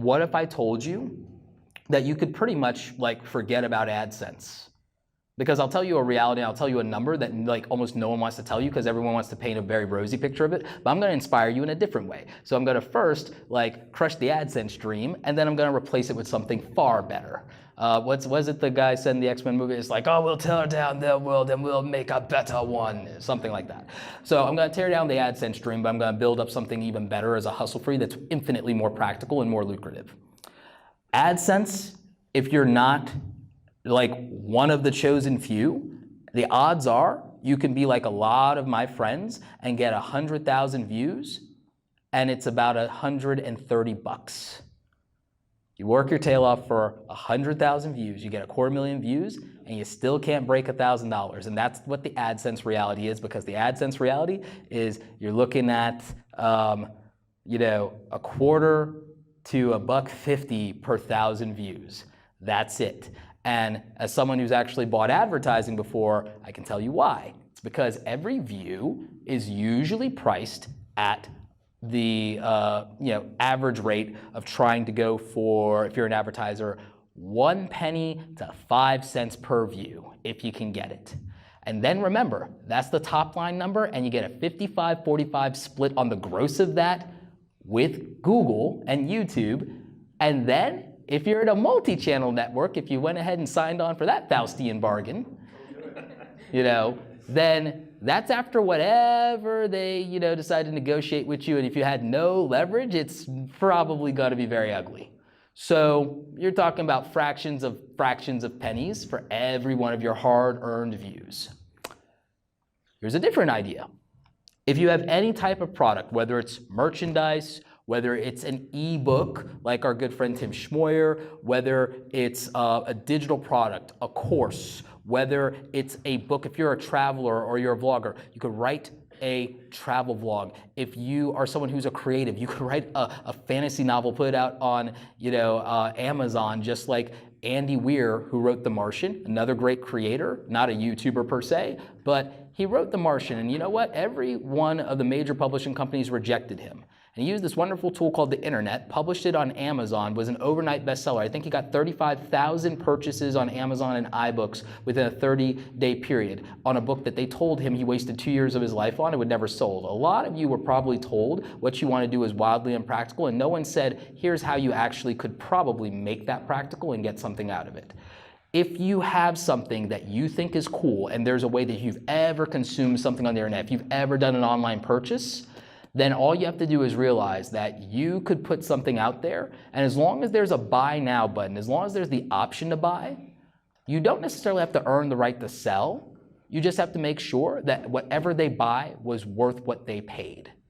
what if I told you that you could pretty much like forget about AdSense? Because I'll tell you a reality, I'll tell you a number that like almost no one wants to tell you because everyone wants to paint a very rosy picture of it, but I'm gonna inspire you in a different way. So I'm gonna first like crush the AdSense dream, and then I'm gonna replace it with something far better. Was it the guy said in the X-Men movie? It's like, oh, we'll tear down their world and we'll make a better one, something like that. So I'm gonna tear down the AdSense dream, but I'm gonna build up something even better as a hustle-free that's infinitely more practical and more lucrative. AdSense, if you're not like one of the chosen few, the odds are you can be like a lot of my friends and get 100,000 views, and it's about $130. You work your tail off for 100,000 views, you get 250,000 views, and you still can't break $1,000. And that's what the AdSense reality is, because the AdSense reality is you're looking at, you know, a quarter to $1.50 per 1,000 views. That's it. And as someone who's actually bought advertising before, I can tell you why. It's because every view is usually priced at the average rate of trying to go for, if you're an advertiser, 1 penny to 5 cents per view, if you can get it. And then remember, that's the top line number, and you get a 55-45 split on the gross of that with Google and YouTube. And then if you're at a multi-channel network, if you went ahead and signed on for that Faustian bargain, you know, then that's after whatever they, you know, decide to negotiate with you. And if you had no leverage, it's probably going to be very ugly. So you're talking about fractions of pennies for every one of your hard-earned views. Here's a different idea. If you have any type of product, whether it's merchandise, whether it's an ebook like our good friend Tim Schmoyer, whether it's a digital product, a course, whether it's a book, if you're a traveler or you're a vlogger, you could write a travel vlog. If you are someone who's a creative, you could write a fantasy novel, put it out on, you know, Amazon, just like Andy Weir, who wrote The Martian, another great creator, not a YouTuber per se, but he wrote The Martian, and you know what? Every one of the major publishing companies rejected him. And he used this wonderful tool called the internet, published it on Amazon, was an overnight bestseller. I think he got 35,000 purchases on Amazon and iBooks within a 30-day period on a book that they told him he wasted 2 years of his life on and would never sold. A lot of you were probably told what you want to do is wildly impractical, and no one said, here's how you actually could probably make that practical and get something out of it. If you have something that you think is cool, and there's a way that you've ever consumed something on the internet, if you've ever done an online purchase, then all you have to do is realize that you could put something out there, and as long as there's a buy now button, as long as there's the option to buy, you don't necessarily have to earn the right to sell. You just have to make sure that whatever they buy was worth what they paid.